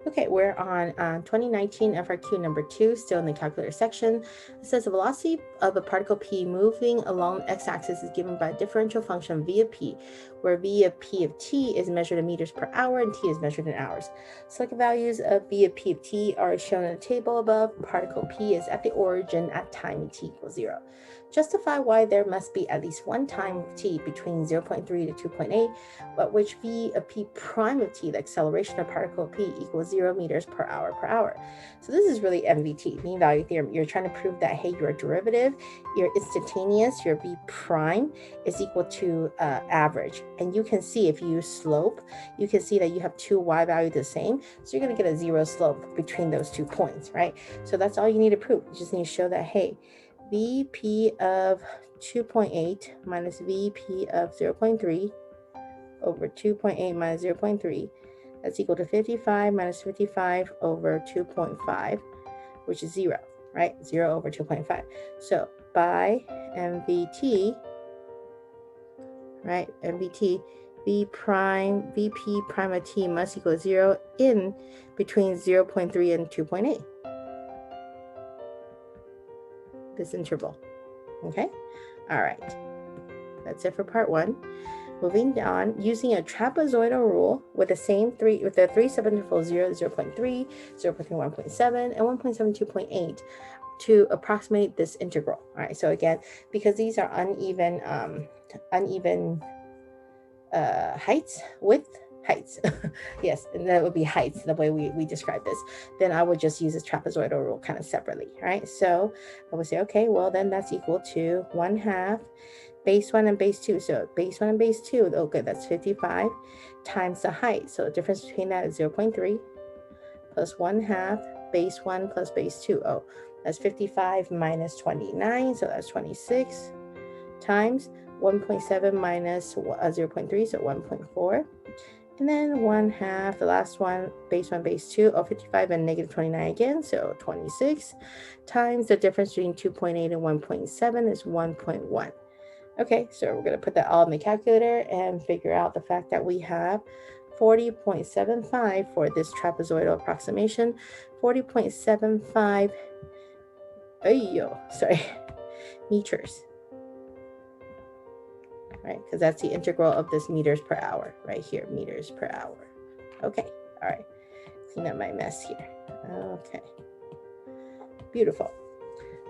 Okay, we're on 2019 FRQ number 2, still in the calculator section. It says the velocity of a particle P moving along the x-axis is given by a differential function v of P, where v of P of t is measured in meters per hour and t is measured in hours. Select values of v of P of t are shown in the table above. Particle P is at the origin at time t equals 0. Justify why there must be at least one time t between 0.3 to 2.8, but which v of P prime of t, the acceleration of particle P, equals 0 meters per hour per hour. So this is really MVT, mean value theorem. You're trying to prove that, hey, your derivative, your instantaneous, your v prime is equal to average. And you can see if you use slope, you can see that you have two y values the same. So you're going to get a 0 slope between those 2 points, right? So that's all you need to prove. You just need to show that, hey, Vp of 2.8 minus Vp of 0.3 over 2.8 minus 0.3, that's equal to 55 minus 55 over 2.5, which is 0, right? 0 over 2.5. So by MVT, right, MVT, Vp prime of t must equal 0 in between 0.3 and 2.8. This interval, okay? All right, that's it for part 1. Moving on, using a trapezoidal rule with the three subintervals 0, 0.3, 0.3, 1.7, and 1.72.8 to approximate this integral. All right, so again, because these are uneven heights, yes, and that would be heights, the way we describe this, then I would just use this trapezoidal rule kind of separately, right? So I would say, okay, well, then that's equal to 1/2 base 1 and base 2. So base 1 and base 2, okay, that's 55 times the height. So the difference between that is 0.3 plus 1/2 base 1 plus base 2. Oh, that's 55 minus 29, so that's 26 times 1.7 minus 0.3, so 1.4. And then 1/2, the last one, base 1, base 2, 55 and negative 29 again, so 26 times the difference between 2.8 and 1.7 is 1.1. Okay, so we're going to put that all in the calculator and figure out the fact that we have 40.75 for this trapezoidal approximation. 40.75 meters, right? Because that's the integral of this meters per hour right here, meters per hour. Okay, all right, clean up my mess here. Okay, beautiful.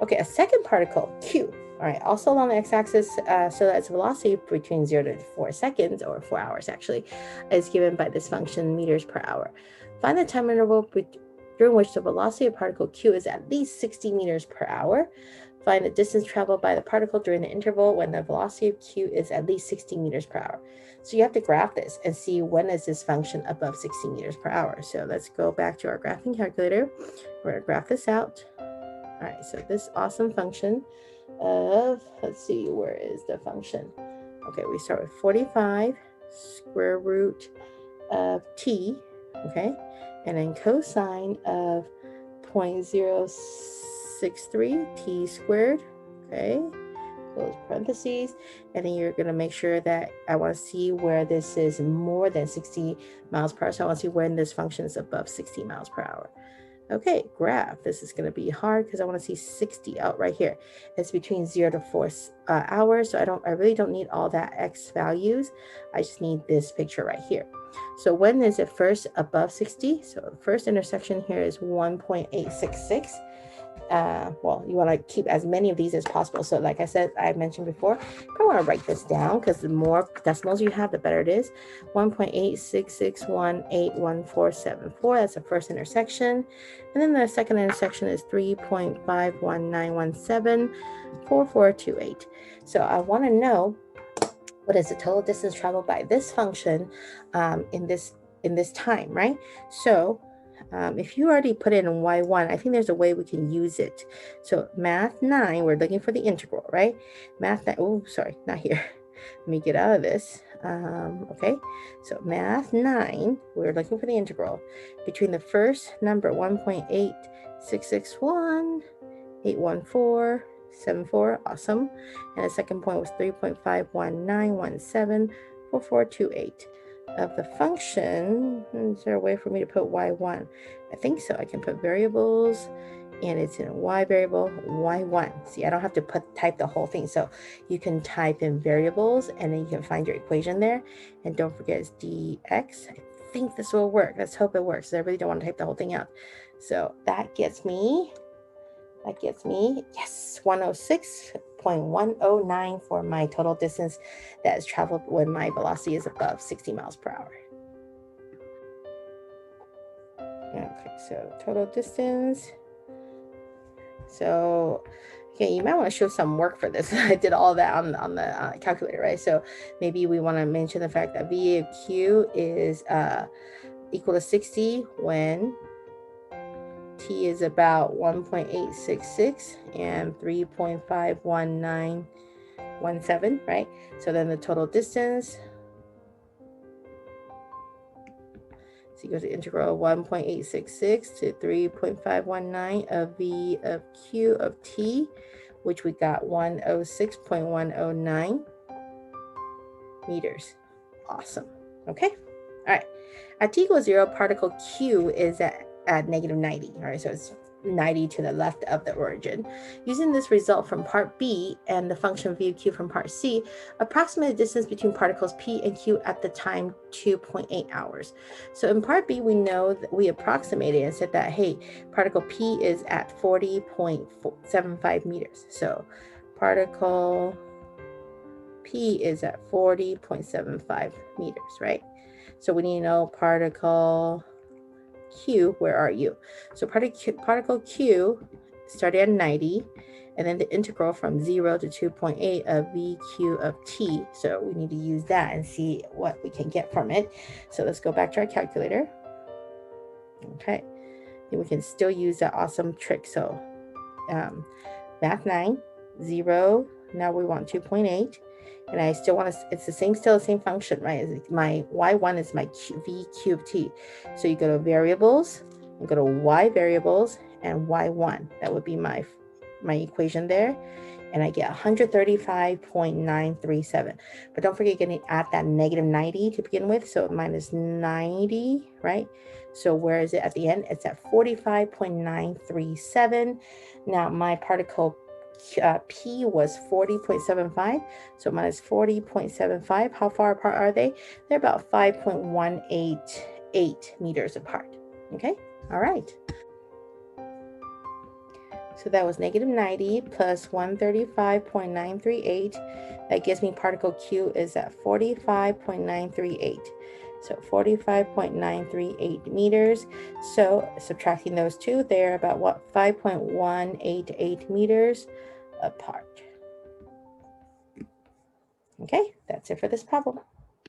Okay, a second particle, Q, all right, also along the x-axis, so that its velocity between 0 to 4 seconds, or 4 hours actually, is given by this function meters per hour. Find the time interval during which the velocity of particle Q is at least 60 meters per hour. Find the distance traveled by the particle during the interval when the velocity of Q is at least 60 meters per hour. So you have to graph this and see when is this function above 60 meters per hour. So let's go back to our graphing calculator. We're going to graph this out. All right, so this awesome function of, let's see, where is the function? Okay, we start with 45 square root of t, okay, and then cosine of 0.063 t squared, okay, close parentheses, and then you're going to make sure that I want to see where this is more than 60 miles per hour, so I want to see when this function is above 60 miles per hour. Okay, graph. This is going to be hard because I want to see 60 out right here. It's between 0 to 4 hours, so I really don't need all that x values. I just need this picture right here. So when is it first above 60? So the first intersection here is 1.866. Well, you want to keep as many of these as possible. So like I said, I mentioned before, you probably want to write this down because the more decimals you have, the better it is. 1.866181474. That's the first intersection. And then the second intersection is 3.519174428. So I want to know what is the total distance traveled by this function in this time, right? So if you already put it in y1, I think there's a way we can use it. So math 9, we're looking for the integral, right? Math 9, oh, sorry, not here. Let me get out of this. Okay, so math 9, we're looking for the integral between the first number 1.866181474, awesome, and the second point was 3.519174428. of the function. Is there a way for me to put y1? I think so. I can put variables, and it's in a y variable, y1. See, I don't have to type the whole thing. So you can type in variables, and then you can find your equation there. And don't forget it's dx. I think this will work. Let's hope it works. I really don't want to type the whole thing out. So that gets me, yes, 106.109 for my total distance that is traveled when my velocity is above 60 miles per hour. Okay, so total distance. So okay, you might want to show some work for this. I did all that on the calculator, right? So maybe we want to mention the fact that V of Q is equal to 60 when T is about 1.866 and 3.51917, right? So then the total distance is equal to integral of 1.866 to 3.519 of V of Q of T, which we got 106.109 meters. Awesome. Okay. All right. At T equals 0, particle Q is at negative 90. All right. So it's 90 to the left of the origin. Using this result from part B and the function V of Q from part C, approximate the distance between particles P and Q at the time 2.8 hours. So in part B, we know that we approximated and said that, hey, particle P is at 40.75 meters. So particle P is at 40.75 meters, right? So we need to know particle Q, where are you? So particle Q started at 90, and then the integral from 0 to 2.8 of VQ of T. So we need to use that and see what we can get from it. So let's go back to our calculator. Okay, and we can still use that awesome trick. So math 9, 0, now we want 2.8. And I still want to, it's still the same function, right? My y1 is my v cubed t. So you go to variables, and go to y variables and y1. That would be my equation there. And I get 135.937. But don't forget, you're going to add that negative 90 to begin with. So minus 90, right? So where is it at the end? It's at 45.937. Now my particle P was 40.75, so minus 40.75. How far apart are they? They're about 5.188 meters apart. Okay, all right. So that was negative 90 plus 135.938. That gives me particle Q is at 45.938. So 45.938 meters. So subtracting those two, they're about what, 5.188 meters apart. Okay, that's it for this problem.